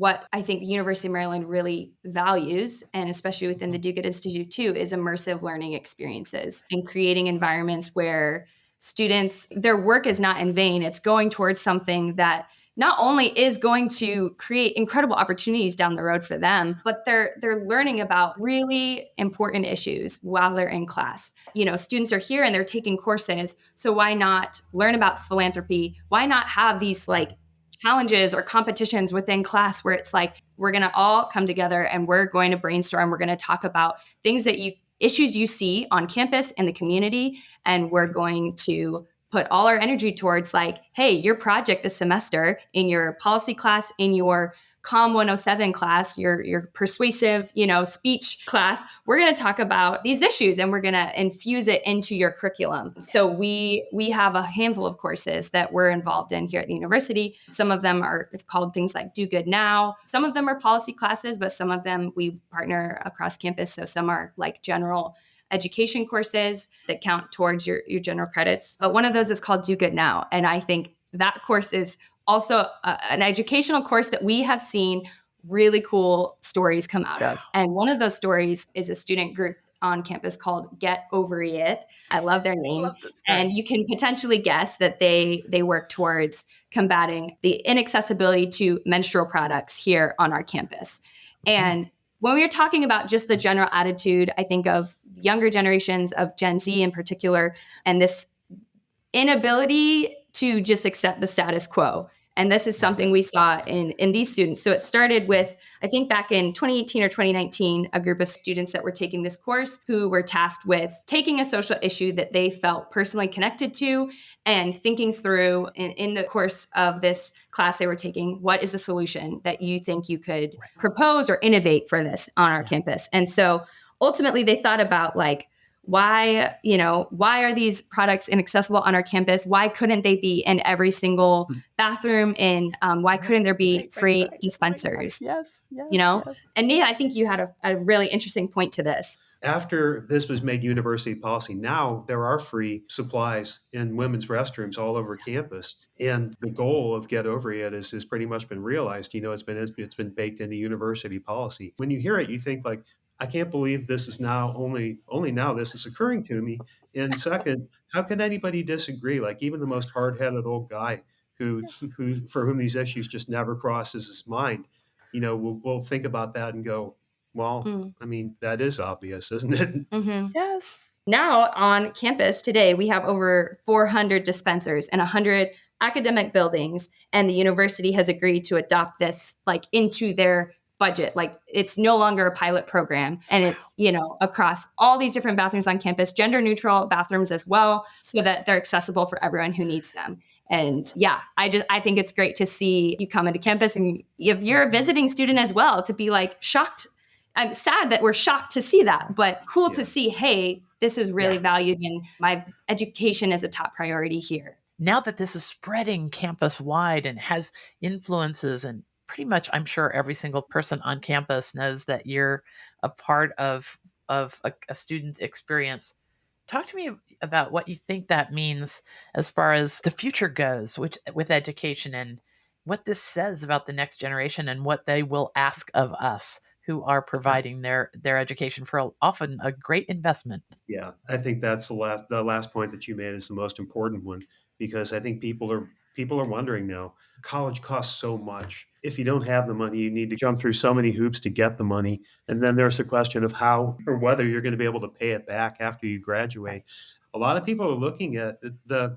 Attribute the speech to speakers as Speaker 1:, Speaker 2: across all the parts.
Speaker 1: what I think the University of Maryland really values, and especially within the Do-Good Institute too, is immersive learning experiences and creating environments where students, their work is not in vain. It's going towards something that not only is going to create incredible opportunities down the road for them, but they're learning about really important issues while they're in class. Students are here and they're taking courses, so why not learn about philanthropy? Why not have these like challenges or competitions within class where it's like we're going to all come together and we're going to brainstorm, we're going to talk about issues you see on campus in the community, and we're going to put all our energy towards like, hey, your project this semester in your policy class, in your Com 107 class, your persuasive, speech class, we're going to talk about these issues and we're going to infuse it into your curriculum. So we have a handful of courses that we're involved in here at the university. Some of them are called things like Do Good Now. Some of them are policy classes, but some of them we partner across campus. So some are like general education courses that count towards your general credits. But one of those is called Do Good Now. And I think that course is also an educational course that we have seen really cool stories come out of. And one of those stories is a student group on campus called Get Over It. I love their name. And you can potentially guess that they work towards combating the inaccessibility to menstrual products here on our campus. And when we were talking about just the general attitude, I think of younger generations of Gen Z in particular, and this inability to just accept the status quo. And this is something we saw in these students. So it started with, I think back in 2018 or 2019, a group of students that were taking this course who were tasked with taking a social issue that they felt personally connected to and thinking through in the course of this class they were taking, what is a solution that you think you could propose or innovate for this on our campus? And so ultimately they thought about like, why are these products inaccessible on our campus? Why couldn't they be in every single bathroom? And why couldn't there be free dispensers?
Speaker 2: Yes.
Speaker 1: And Nia, I think you had a really interesting point to this.
Speaker 3: After this was made university policy, now there are free supplies in women's restrooms all over campus. And the goal of Get Over It has pretty much been realized. It's been baked into university policy. When you hear it, you think like, I can't believe this is now only now this is occurring to me. And second, how can anybody disagree? Like even the most hard-headed old guy who for whom these issues just never crosses his mind, will think about that and go, well, I mean, that is obvious, isn't it?
Speaker 1: Mm-hmm.
Speaker 2: Yes.
Speaker 1: Now on campus today, we have over 400 dispensers and 100 academic buildings, and the university has agreed to adopt this like into their budget. Like it's no longer a pilot program, and it's, across all these different bathrooms on campus, gender neutral bathrooms as well, so that they're accessible for everyone who needs them. And yeah, I think it's great to see you come into campus, and if you're a visiting student as well, to be like shocked. I'm sad that we're shocked to see that, but cool to see, hey, this is really valued and my education is a top priority here.
Speaker 2: Now that this is spreading campus wide and has influences, and pretty much I'm sure every single person on campus knows that you're a part of a student's experience. Talk to me about what you think that means as far as the future goes with education, and what this says about the next generation and what they will ask of us who are providing their education for often a great investment.
Speaker 3: Yeah, I think that's the last point that you made is the most important one, because I think people are wondering now, college costs so much. If you don't have the money, you need to jump through so many hoops to get the money. And then there's the question of how or whether you're going to be able to pay it back after you graduate. A lot of people are looking at the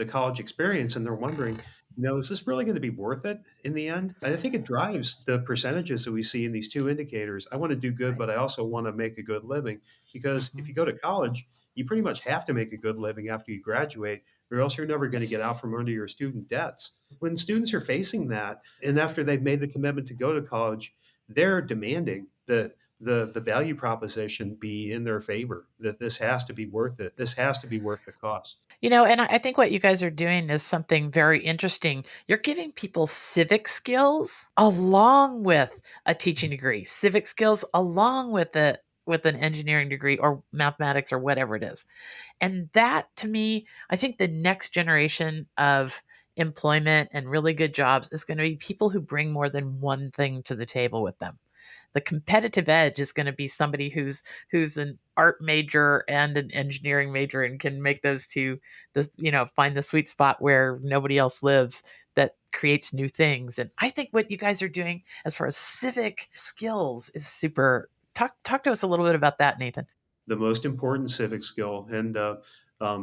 Speaker 3: college experience and they're wondering, is this really going to be worth it in the end? I think it drives the percentages that we see in these two indicators. I want to do good, but I also want to make a good living, because if you go to college, you pretty much have to make a good living after you graduate, or else you're never going to get out from under your student debts. When students are facing that, and after they've made the commitment to go to college, they're demanding that the value proposition be in their favor, that this has to be worth it. This has to be worth the cost.
Speaker 2: And I think what you guys are doing is something very interesting. You're giving people civic skills along with a teaching degree, civic skills along with an engineering degree or mathematics or whatever it is. And that, to me, I think the next generation of employment and really good jobs is going to be people who bring more than one thing to the table with them. The competitive edge is going to be somebody who's an art major and an engineering major and can make those two, this, find the sweet spot where nobody else lives, that creates new things. And I think what you guys are doing as far as civic skills is super. Talk to us a little bit about that, Nathan.
Speaker 3: The most important civic skill, and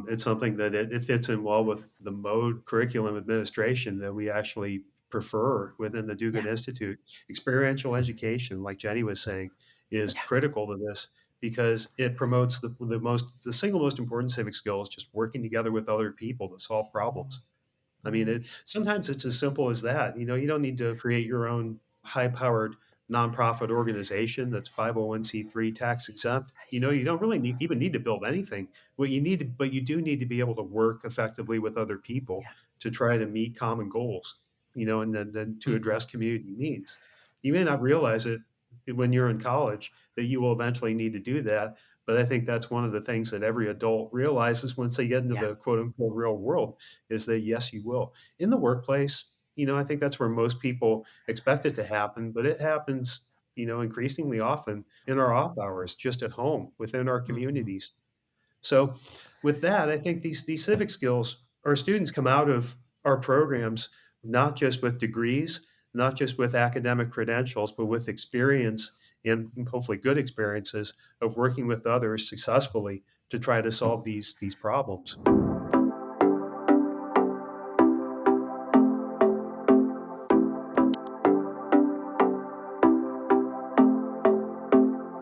Speaker 3: it's something that it fits in well with the mode curriculum administration that we actually prefer within the
Speaker 2: Yeah.
Speaker 3: Do-Good Institute. Experiential education, like Jenny was saying, is
Speaker 2: Yeah.
Speaker 3: critical to this because it promotes the single most important civic skill is just working together with other people to solve problems. I mean,
Speaker 2: Mhm.
Speaker 3: sometimes it's as simple as that. You don't need to create your own high-powered nonprofit organization that's 501(c)(3) tax exempt. You don't really even need to build anything. But you do need to be able to work effectively with other people
Speaker 2: Yeah.
Speaker 3: to try to meet common goals. And then to
Speaker 2: Mhm.
Speaker 3: address community needs. You may not realize it when you're in college that you will eventually need to do that. But I think that's one of the things that every adult realizes once they get into
Speaker 2: Yeah.
Speaker 3: the quote unquote real world is that yes, you will. In the workplace, I think that's where most people expect it to happen, but it happens, increasingly often in our off hours, just at home, within our
Speaker 2: Mhm.
Speaker 3: communities. So with that, I think these civic skills, our students come out of our programs not just with degrees, not just with academic credentials, but with experience and hopefully good experiences of working with others successfully to try to solve these problems.